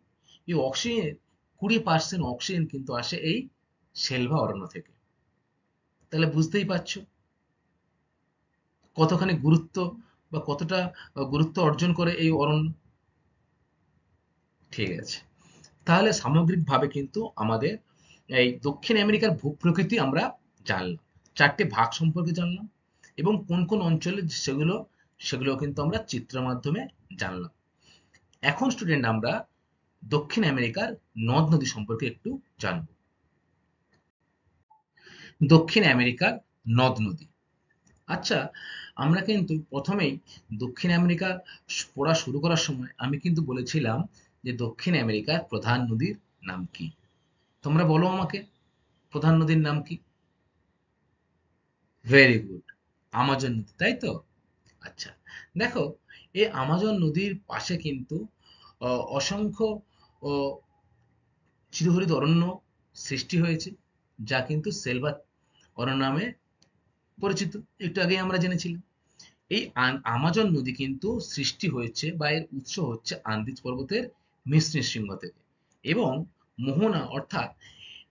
Speaker 1: এই অক্সিজেনের 20% অক্সিজেন কিন্তু আসে এই সেলভা অরণ্য থেকে। তাহলে বুঝতেই পারছো কতখানি গুরুত্ব বা কতটা গুরুত্ব অর্জন করে এই অরণ্য। ঠিক আছে, তাহলে সামগ্রিকভাবে কিন্তু আমাদের এই দক্ষিণ আমেরিকার ভূপ্রকৃতি আমরা জানলাম, চারটে ভাগ সম্পর্কে জানলাম, এবং কোন কোন অঞ্চলে সেগুলো সেগুলো কিন্তু আমরা চিত্রের মাধ্যমে জানলাম। এখন স্টুডেন্ট আমরা দক্ষিণ আমেরিকার নদ নদী সম্পর্কে একটু জানব। দক্ষিণ আমেরিকার নদ নদী। আচ্ছা, আমরা কিন্তু প্রথমেই দক্ষিণ আমেরিকা পড়া শুরু করার সময় আমি কিন্তু বলেছিলাম যে দক্ষিণ আমেরিকার প্রধান নদীর নাম কি? তোমরা বলো আমাকে, প্রধান নদীর নাম কি? ভেরি গুড, আমাজন নদী, তাই তো? আচ্ছা, দেখো, এই আমাজন নদীর পাশে কিন্তু অসংখ্য আহ, চিরহরিৎ অরণ্য সৃষ্টি হয়েছে, যা কিন্তু সেলভার অরণ্য নামে পরিচিত। একটু আগে আমরা জেনেছিলাম। এই আমাজন নদী কিন্তু সৃষ্টি হয়েছে বা এর উৎস হচ্ছে আন্দিজ পর্বতের মিশ্র শৃঙ্গ থেকে, এবং মোহনা অর্থাৎ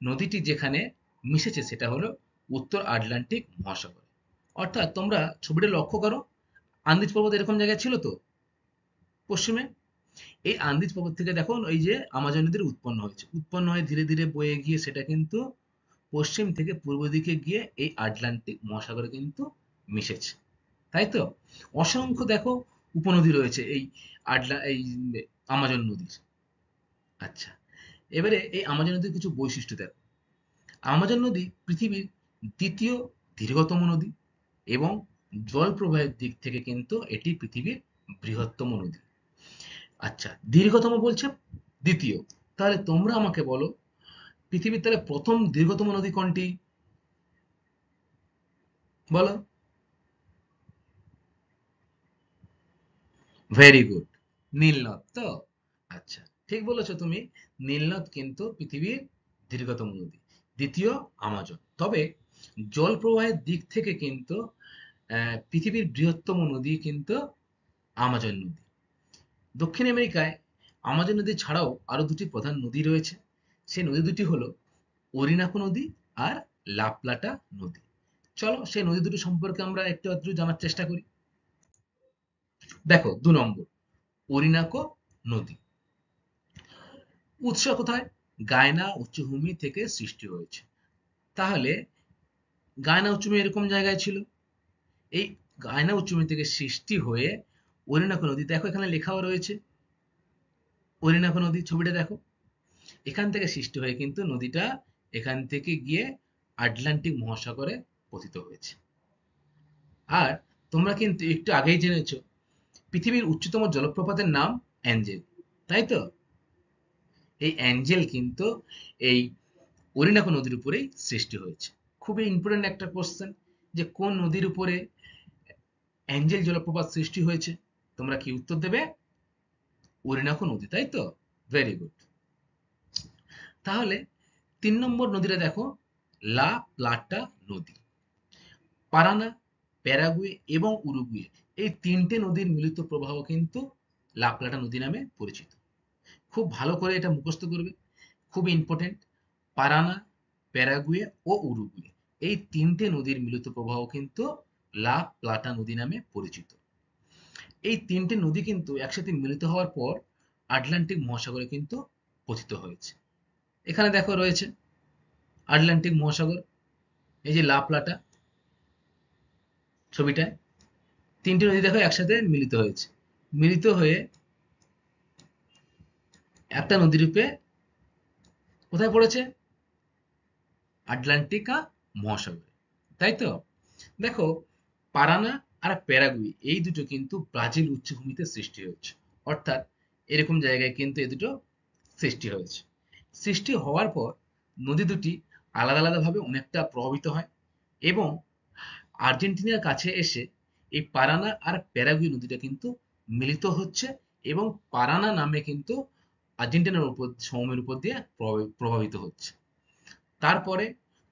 Speaker 1: নদীটি যেখানে মিশেছে সেটা হলো উত্তর আটলান্টিক মহাসাগর। অর্থাৎ তোমরা ছবিটা লক্ষ্য করো, আন্দিজ পর্বত এরকম জায়গায় ছিল তো পশ্চিমে, এই আন্দিজ পর্বত থেকে দেখো এই যে আমাজন নদীর উৎপন্ন হয়েছে, উৎপন্ন হয়ে ধীরে ধীরে বয়ে গিয়ে সেটা কিন্তু পশ্চিম থেকে পূর্ব দিকে গিয়ে এই আটলান্টিক মহাসাগরে কিন্তু মিশেছে, তাই তো? অসংখ্য দেখো উপনদী রয়েছে এই আমাজন নদীর। আচ্ছা, এবারে এই আমাজন নদীর কিছু বৈশিষ্ট্য দেখো। আমাজন নদী পৃথিবীর দ্বিতীয় দীর্ঘতম নদী, এবং জল প্রবাহের দিক থেকে কিন্তু এটি পৃথিবীর বৃহত্তম নদী। আচ্ছা, দীর্ঘতম বলছে দ্বিতীয়, তাহলে তোমরা আমাকে বলো পৃথিবীর তাহলে প্রথম দীর্ঘতম নদী কোনটি বলো? ভেরি গুড, নীলনদ তো? আচ্ছা, ঠিক বলেছো তুমি, নীলনদ কিন্তু পৃথিবীর দীর্ঘতম নদী, দ্বিতীয় আমাজন। তবে জল প্রবাহের দিক থেকে কিন্তু পৃথিবীর বৃহত্তম নদী কিন্তু আমাজন নদী। দক্ষিণ আমেরিকায় আমাজন নদী ছাড়াও আরো দুটি প্রধান নদী রয়েছে। সেই নদী দুটি হলো অরিনাকো নদী আর লা প্লাটা নদী। চলো সেই নদী দুটি সম্পর্কে আমরা একটু আধটু জানার চেষ্টা করি। দেখো, 2 নম্বর, অরিনাকো নদী। উৎস কোথায়? গায়না উচ্চভূমি থেকে সৃষ্টি হয়েছে। তাহলে গায়না উচ্চভূমি এরকম জায়গায় ছিল, এই গায়না উচ্চভূমি থেকে সৃষ্টি হয়ে অরিনাকো নদী, দেখো এখানে লেখাও রয়েছে অরিনাকো নদী, ছবিটা দেখো, এখান থেকে সৃষ্টি হয়ে কিন্তু নদীটা এখান থেকে গিয়ে আটলান্টিক মহাসাগরে পতিত হয়েছে। আর তোমরা কিন্তু একটু আগেই জেনেছো পৃথিবীর উচ্চতম জলপ্রপাতের নাম অ্যাঞ্জেল, তাই তো? এই অ্যাঞ্জেল কিন্তু এই অরিনাকো নদীর উপরেই সৃষ্টি হয়েছে। খুবই ইম্পর্টেন্ট একটা কোশ্চেন, যে কোন নদীর উপরে অ্যাঞ্জেল জলপ্রপাত সৃষ্টি হয়েছে? তোমরা কি উত্তর দেবে? অরিনাকো নদী, তাই তো? Very good. তাহলে 3 নম্বর নদীটা দেখো, লা প্লাটা নদী। পারানা, প্যারাগুয়ে এবং উরুগুয়ে, এই 3টে নদীর মিলিত প্রবাহ কিন্তু লা প্লাটা নদী নামে পরিচিত। খুব ভালো করে এটা মুখস্থ করবে, খুব ইম্পর্টেন্ট। পারানা, প্যারাগুয়ে ও উরুগুয়ে, এই 3টে নদীর মিলিত প্রবাহ কিন্তু লা প্লাটা নদী নামে পরিচিত। এই 3টে নদী কিন্তু একসাথে মিলিত হওয়ার পর আটলান্টিক মহাসাগরে কিন্তু পতিত হয়েছে। এখানে দেখো রয়েছে আটলান্টিক মহাসাগর, এই যে লা প্লাটা ছবিটায় 3টে নদী দেখো একসাথে মিলিত হয়েছে, মিলিত হয়ে একটা নদীরূপে কোথায় পড়েছে? আটলান্টিকা মহাসাগরে, তাই তো? দেখো, পারানা আর প্যারাগুই এই দুটো কিন্তু ব্রাজিল উচ্চভূমিতে সৃষ্টি হয়েছে, অর্থাৎ এরকম জায়গায় কিন্তু এই দুটো সৃষ্টি হয়েছে। সৃষ্টি হওয়ার পর নদী দুটি আলাদা আলাদাভাবে অনেকটা প্রভাবিত হয় এবং আর্জেন্টিনার কাছে এসে এই পারানা আর প্যারাগুই নদীটা কিন্তু মিলিত হচ্ছে এবং পারানা নামে কিন্তু আর্জেন্টিনার উপর সমভূমির উপর দিয়ে প্রভাবিত হচ্ছে। তারপরে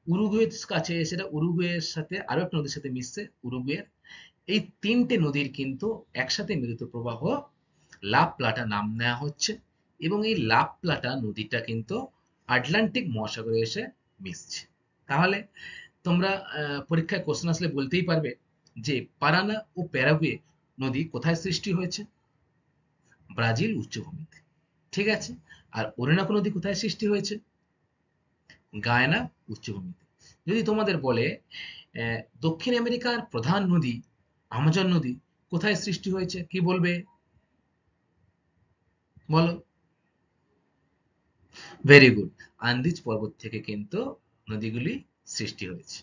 Speaker 1: উরুগুয়ের কাছে এসে এটা উরুগুয়ের সাথে আরো একটা নদীর সাথে মিশছে, উরুগুয়ের। এই 3টে নদীর কিন্তু একসাথে মিলিত প্রবাহ লা প্লাটা নাম নেওয়া হচ্ছে এবং এই লা প্লাটা নদীটা কিন্তু আটলান্টিক মহাসাগরে এসে মিশছে। তাহলে তোমরা পরীক্ষায় কোশ্চেন আসলে বলতেই পারবে যে পারানা ও প্যারাগুয়ে নদী কোথায় সৃষ্টি হয়েছে? ব্রাজিল উচ্চভূমিতে, ঠিক আছে। আর ওরিনাকো নদী কোথায় সৃষ্টি হয়েছে? গায়ানা উচ্চভূমিতে। যদি তোমাদের বলে দক্ষিণ আমেরিকার প্রধান নদী আমাজন নদী কোথায় সৃষ্টি হয়েছে, কি বলবে? বলো। ভেরি গুড, আন্দিজ পর্বত থেকে কিন্তু নদীগুলি সৃষ্টি হয়েছে,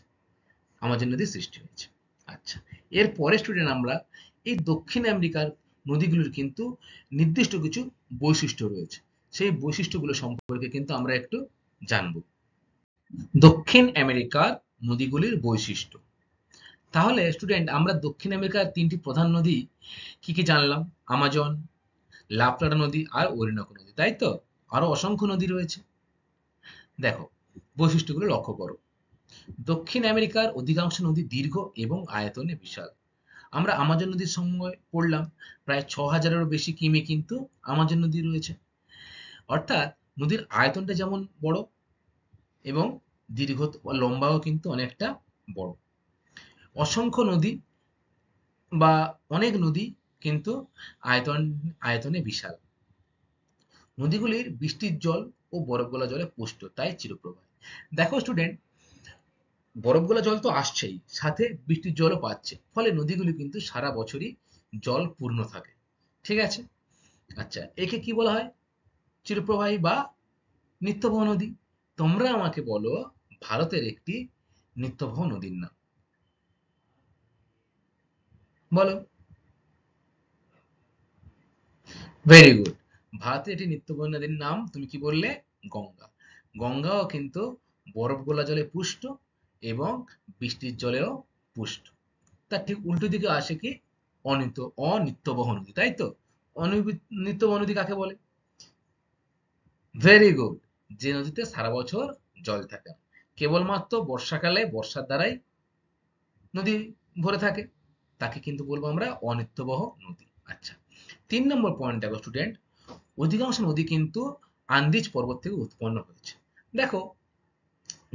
Speaker 1: আমাজন নদী সৃষ্টি হয়েছে। আচ্ছা, এরপরে স্টুডেন্ট আমরা এই দক্ষিণ আমেরিকার নদীগুলির কিন্তু নির্দিষ্ট কিছু বৈশিষ্ট্য রয়েছে, সেই বৈশিষ্ট্যগুলো সম্পর্কে কিন্তু আমরা একটু জানবো। দক্ষিণ আমেরিকার নদীগুলির বৈশিষ্ট্য। তাহলে স্টুডেন্ট আমরা দক্ষিণ আমেরিকার 3টি প্রধান নদী কি কি জানলাম? আমাজন, লা প্লাটা নদী আর ওরিনাকো নদী, তাই তো? আরো অসংখ্য নদী রয়েছে। দেখো, বৈশিষ্ট্যগুলো লক্ষ্য করো। দক্ষিণ আমেরিকার অধিকাংশ নদী দীর্ঘ এবং আয়তনে বিশাল। আমরা আমাজন নদীর সময় পড়লাম, প্রায় 6,000-এরও বেশি কিমি কিন্তু আমাজন নদী রয়েছে। অর্থাৎ নদীর আয়তনটা যেমন বড় এবং দীর্ঘ লম্বাও কিন্তু অনেকটা বড়। অসংখ্য নদী বা অনেক নদী কিন্তু আয়তনে বিশাল। নদীগুলির বৃষ্টির জল ও বরফ গলা জলে পুষ্ট, তাই চিরপ্রবাহী। দেখো স্টুডেন্ট, বরফ গলা জল তো আসছেই, সাথে বৃষ্টির জলও পাচ্ছে, ফলে নদীগুলি কিন্তু সারা বছরই জল পূর্ণ থাকে, ঠিক আছে। আচ্ছা, একে কি বলা হয়? চিরপ্রবাহী বা নিত্যবহ নদী। তোমরা আমাকে বলো ভারতের একটি নিত্যবহ নদীর নাম, বলো। ভেরি গুড, ভারতের একটি নিত্যবহ নদীর নাম তুমি কি বললে? গঙ্গা। গঙ্গাও কিন্তু বরফ গলা জলে পুষ্ট এবং বৃষ্টির জলেও পুষ্ট। তার ঠিক উল্টো দিকে আসে কি? অনিত্যবহ নদী, তাই তো? নিত্যবহ নদী কাকে বলে? ভেরি গুড, যে নদীতে সারা বছর জল থাকে না, কেবলমাত্র বর্ষাকালে বর্ষার দ্বারাই নদী ভরে থাকে, তাকে কিন্তু বলবো আমরা অনিত্যবহ নদী। আচ্ছা, 3 নম্বর পয়েন্ট দেখো স্টুডেন্ট, অধিকাংশ নদী কিন্তু আন্দিজ পর্বত থেকে উৎপন্ন হয়েছে। দেখো,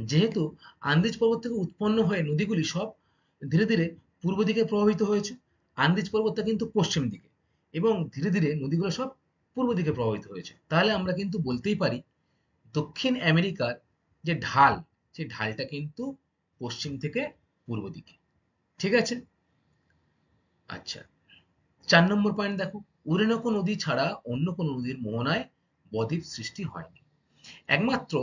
Speaker 1: যেহেতু আন্দিজ পর্বত থেকে উৎপন্ন হয়ে নদীগুলি সব ধীরে ধীরে পূর্ব দিকে প্রবাহিত হয়েছে, আন্দিজ পর্বতটা কিন্তু পশ্চিম দিকে, এবং ধীরে ধীরে নদীগুলো সব পূর্ব দিকে প্রবাহিত হয়েছে। তাহলে আমরা কিন্তু বলতেই পারি দক্ষিণ আমেরিকার যে ঢাল, সেই ঢালটা কিন্তু পশ্চিম থেকে পূর্ব দিকে, ঠিক আছে। আচ্ছা, 4 নম্বর পয়েন্ট দেখো, ওরিনোকো নদী ছাড়া অন্য কোনো নদীর মোহনায় বদ্বীপ সৃষ্টি হয়নি। একমাত্র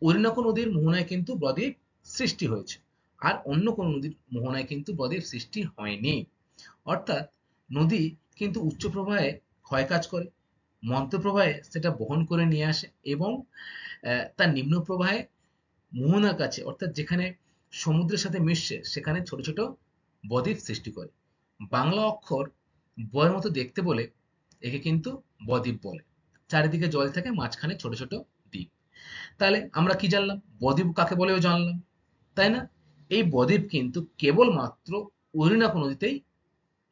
Speaker 1: ওরিনোকো নদীর মোহনায় কিন্তু বদ্বীপ সৃষ্টি হয়েছে। আর অন্য কোনো নদীর মোহনায় কিন্তু বদ্বীপ সৃষ্টি হয়নি। অর্থাৎ নদী কিন্তু উচ্চ প্রবাহে ক্ষয়কাজ করে, মধ্য প্রবাহে সেটা বহন করে নিয়ে আসে এবং তার নিম্ন প্রবাহে মোহনার কাছে অর্থাৎ যেখানে সমুদ্রের সাথে মিশছে সেখানে ছোট ছোট বদ্বীপ সৃষ্টি করে। বাংলা অক্ষর বয়ের মতো দেখতে বলে একে কিন্তু বদ্বীপ বলে। চারিদিকে জল থাকে, মাঝখানে ছোট ছোট দ্বীপ। তাহলে আমরা কি জানলাম? বদ্বীপ কাকে বলেও জানলাম, তাই না? এই বদ্বীপ কিন্তু কেবলমাত্র অরিনাকো নদীতেই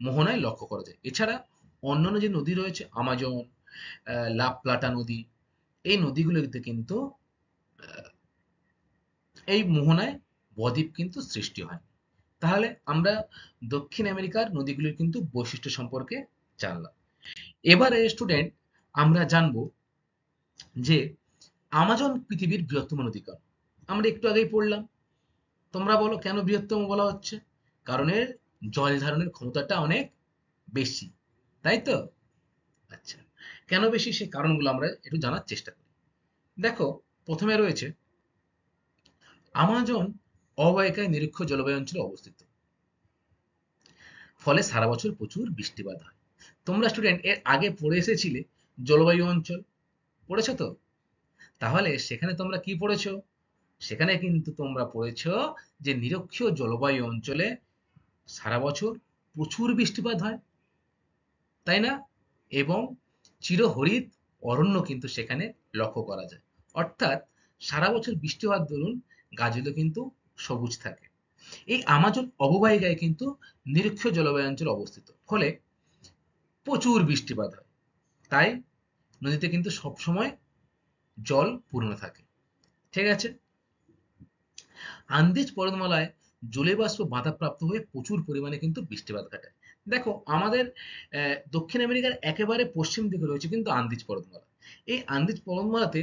Speaker 1: মোহনায় লক্ষ্য করা যায়। এছাড়া অন্যান্য যে নদী রয়েছে আমাজন, লা প্লাটা নদী, এই নদীগুলোতে কিন্তু এই মোহনায় বদ্বীপ কিন্তু সৃষ্টি হয়। তাহলে আমরা দক্ষিণ আমেরিকার নদীগুলির কিন্তু বৈশিষ্ট্য সম্পর্কে জানলাম। এবারে স্টুডেন্ট আমরা জানবো যে আমাজন পৃথিবীর বৃহত্তম নদী কেন? আমরা একটু আগেই পড়লাম। তোমরা বলো কেন বৃহত্তম বলা হচ্ছে? কারণ এর জল ধারণের ক্ষমতাটা অনেক বেশি, তাই তো? আচ্ছা, কেন বেশি সে কারণগুলো আমরা একটু জানার চেষ্টা করি। দেখো, প্রথমে রয়েছে আমাজন অববাহিকায় নিরক্ষ জলবায়ু অঞ্চলে অবস্থিত, ফলে সারা বছর প্রচুর বৃষ্টিপাত হয়। তোমরা স্টুডেন্ট এর আগে পড়ে এসেছিলে জলবায়ু অঞ্চল, পড়েছো তো? তাহলে সেখানে তোমরা কি পড়েছো? সেখানে কিন্তু তোমরা পড়েছো যে নিরক্ষীয় জলবায়ু অঞ্চলে সারা বছর প্রচুর বৃষ্টিপাত হয়, তাই না? এবং চিরহরিৎ অরণ্য কিন্তু সেখানে লক্ষ্য করা যায়। অর্থাৎ সারা বছর বৃষ্টি হওয়ার দরুন গাছগুলো কিন্তু সবুজ থাকে। এই আমাজন অববাহিকায় কিন্তু নিরক্ষীয় জলবায়ু অঞ্চলে অবস্থিত, ফলে প্রচুর বৃষ্টিপাত হয়। তাই নদীতে কিন্তু সবসময় জল পূর্ণ থাকে। ঠিক আছে? আন্দিজ পর্বতমালায় জলীয়বাষ্প বাধাপ্রাপ্ত হয়ে প্রচুর পরিমাণে কিন্তু বৃষ্টিপাত ঘটায়। দেখো, আমাদের দক্ষিণ আমেরিকার একেবারে পশ্চিম দিকে রয়েছে কিন্তু আন্দিজ পর্বতমালা। এই আন্দিজ পর্বতমালাতে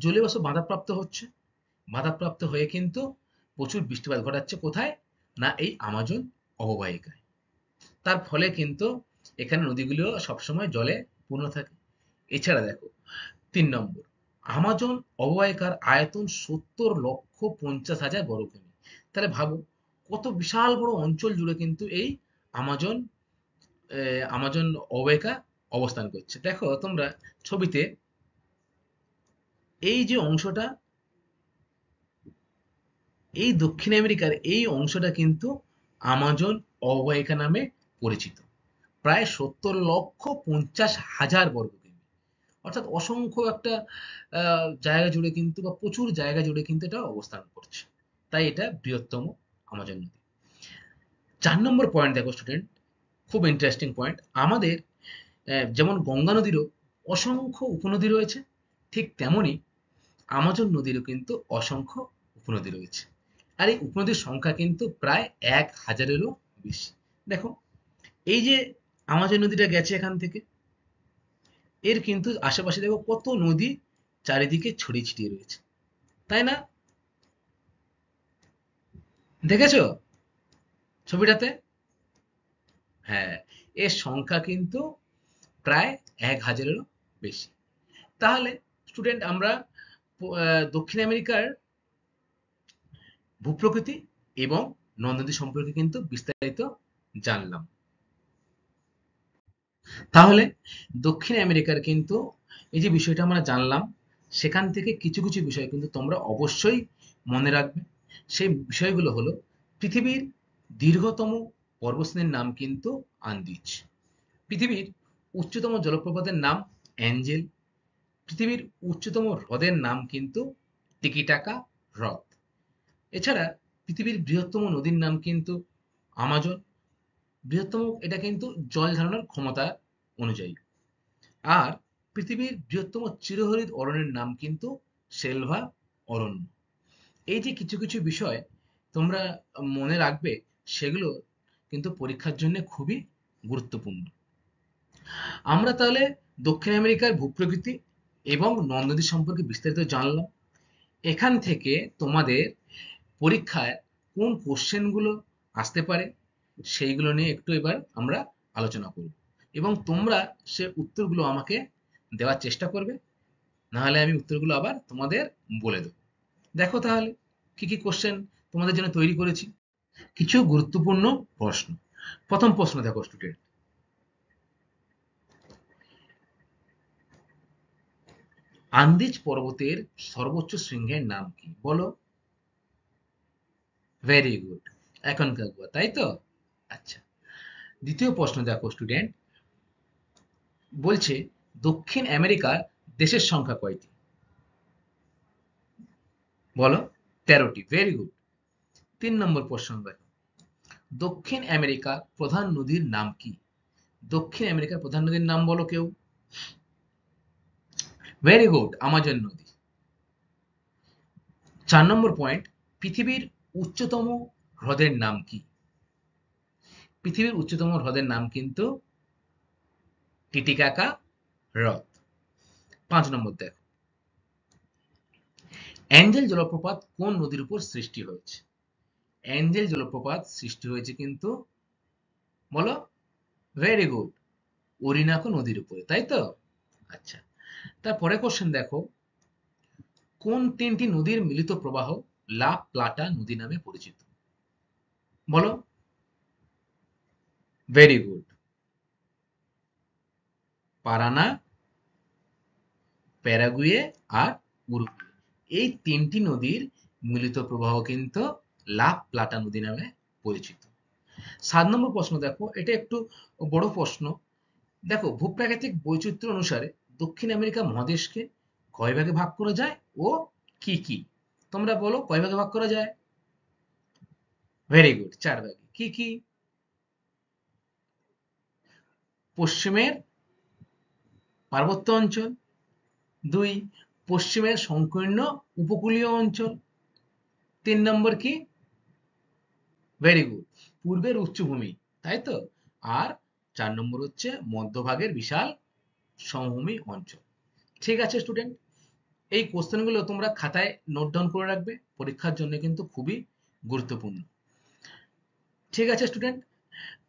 Speaker 1: জলীয়বাষ্প বাধাপ্রাপ্ত হচ্ছে, বাধাপ্রাপ্ত হয়ে কিন্তু প্রচুর বৃষ্টিপাত ঘটাচ্ছে। কোথায়? না, এই আমাজন অববাহিকায়। তার ফলে কিন্তু এখানে নদীগুলো সবসময় জলে পূর্ণ থাকে। এছাড়া দেখো, ৩ নম্বর, আমাজন অববাহিকার আয়তন ৭০,৫০,০০০ বর্গ কিমি। তাহলে ভাবো কত বিশাল বড় অঞ্চল জুড়ে কিন্তু এই আমাজন আমাজন অববাহিকা অবস্থান করছে। দেখো তোমরা ছবিতে এই যে অংশটা, এই দক্ষিণ আমেরিকার এই অংশটা কিন্তু আমাজন অববাহিকা নামে পরিচিত। প্রায় ৭০,৫০,০০০ বর্গ কিমি, অর্থাৎ অসংখ্য একটা জায়গা জুড়ে কিন্তু বা প্রচুর জায়গা জুড়ে কিন্তু এটা অবস্থান করছে। তাই এটা বৃহত্তম আমাজন নদী। ৪ নম্বর পয়েন্ট দেখো স্টুডেন্ট, খুব ইন্টারেস্টিং পয়েন্ট। আমাদের যেমন গঙ্গা নদীরও অসংখ্য উপনদী রয়েছে, ঠিক তেমনি আমাজন নদীরও কিন্তু অসংখ্য উপনদী রয়েছে। আর এই উপনদীর সংখ্যা কিন্তু প্রায় ১,০০০-এরও বেশি। দেখো, এই যে আমাজন নদীটা গেছে এখান থেকে, এর কিন্তু আশেপাশে দেখো কত নদী চারিদিকে ছড়িয়ে ছিটিয়ে রয়েছে, তাই না? দেখেছো ছবিটাতে? হ্যাঁ, এর সংখ্যা কিন্তু প্রায় ১,০০০-এরও বেশি। তাহলে স্টুডেন্ট আমরা দক্ষিণ আমেরিকার ভূপ্রকৃতি এবং নদ-নদী সম্পর্কে কিন্তু বিস্তারিত জানলাম। তাহলে দক্ষিণ আমেরিকার কিন্তু এই যে বিষয়টা আমরা জানলাম, সেখান থেকে কিছু কিছু বিষয় কিন্তু তোমরা অবশ্যই মনে রাখবে। সেই বিষয়গুলো হলো, পৃথিবীর দীর্ঘতম পর্বতশ্রেণীর নাম কিন্তু আন্দিজ। পৃথিবীর উচ্চতম জলপ্রপাতের নাম অ্যাঞ্জেল। পৃথিবীর উচ্চতম হ্রদের নাম কিন্তু টিকিটাকা হ্রদ। এছাড়া পৃথিবীর বৃহত্তম নদীর নাম কিন্তু আমাজন। বৃহত্তম এটা কিন্তু জল ধারণার ক্ষমতা অনুযায়ী। আর পৃথিবীর বৃহত্তম চিরহরিৎ অরণ্যের নাম কিন্তু সেলভা অরণ্য। এই যে কিছু কিছু বিষয় তোমরা মনে রাখবে, সেগুলো কিন্তু পরীক্ষার জন্য খুবই গুরুত্বপূর্ণ। আমরা তাহলে দক্ষিণ আমেরিকার ভূপ্রকৃতি এবং নদ নদী সম্পর্কে বিস্তারিত জানলাম। এখান থেকে তোমাদের পরীক্ষায় কোন কোশ্চেনগুলো আসতে পারে সেইগুলো নিয়ে একটু এবার আমরা আলোচনা করব, এবং তোমরা সে উত্তরগুলো আমাকে দেওয়ার চেষ্টা করবে, নাহলে আমি উত্তরগুলো আবার তোমাদের বলে দেবো। দেখো তাহলে কি কি কোশ্চেন তোমাদের জন্য তৈরি করেছি কিছু গুরুত্বপূর্ণ প্রশ্ন। প্রথম প্রশ্ন দেখো স্টুডেন্ট, আন্দিজ পর্বতের সর্বোচ্চ শৃঙ্গের নাম কি? বলো। ভেরি গুড, অ্যাকনকাগুয়া, তাই তো? আচ্ছা, দ্বিতীয় প্রশ্ন দেখো স্টুডেন্ট, বলছে দক্ষিণ আমেরিকার দেশের সংখ্যা কয়টি? বলো। 13টি, ভেরি গুড। 3 নম্বর প্রশ্ন দেখো, দক্ষিণ আমেরিকার প্রধান নদীর নাম কি? দক্ষিণ আমেরিকার প্রধান নদীর নাম বলো কেউ। ভেরি গুড, আমাজন নদী। 4 নম্বর পয়েন্ট, পৃথিবীর উচ্চতম হ্রদের নাম কি? পৃথিবীর উচ্চতম হ্রদের নাম কিন্তু টিটিকাকা হ্রদ। 5 নম্বর দেখো, অ্যাঞ্জেল জলপ্রপাত কোন নদীর উপর সৃষ্টি হয়েছে? অ্যাঞ্জেল জলপ্রপাত সৃষ্টি হয়েছে কিন্তু, বলো। ভেরি গুড, ওরিনাকো নদীর উপরে, তাই তো? আচ্ছা, তারপরে কোশ্চেন দেখো, কোন 3টি নদীর মিলিত প্রবাহ লা প্লাটা নদী নামে পরিচিত? বলো। ভেরি গুড, পারানা, প্যারাগুয়ে আর উরুগুয়ে। এই 3টি নদীর মিলিত প্রবাহ কিন্তু লা প্লাটা নদী নামে পরিচিত। 7 নম্বর প্রশ্ন দেখো, এটা একটু বড় প্রশ্ন। দেখো, ভূপ্রাকৃতিক বৈচিত্র্য অনুসারে দক্ষিণ আমেরিকা মহাদেশকে কয় ভাগে ভাগ করা যায় ও কি কি? তোমরা বলো, কয় ভাগে ভাগ করা যায়? ভেরি গুড, 4 ভাগে। কি কি? পশ্চিমের পার্বত্য অঞ্চল, 2 পশ্চিমের সংকীর্ণ উপকূলীয় অঞ্চল, 3 নম্বর কি? ভেরি গুড, পূর্বের উচ্চভূমি, তাই তো? আর 4 নম্বর হচ্ছে মধ্যভাগের বিশাল সমভূমি অঞ্চল। ঠিক আছে স্টুডেন্ট, এই কোশ্চেনগুলো তোমরা খাতায় নোট ডাউন করে রাখবে, পরীক্ষার জন্য কিন্তু খুবই গুরুত্বপূর্ণ। ঠিক আছে স্টুডেন্ট,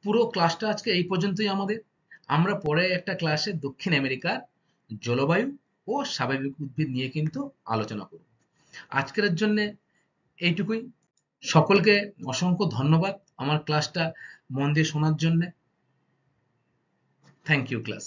Speaker 1: পুরো ক্লাসটা আজকে এই পর্যন্তই আমাদের। আমরা পরে একটা ক্লাসে দক্ষিণ আমেরিকার জলবায়ু ও স্বাভাবিক উদ্ভিদ নিয়ে কিন্তু আলোচনা করব। আজকের জন্য এইটুকুই। সকলকে অসংখ্য ধন্যবাদ আমার ক্লাসটা মন দিয়ে শোনার জন্য। Thank you class.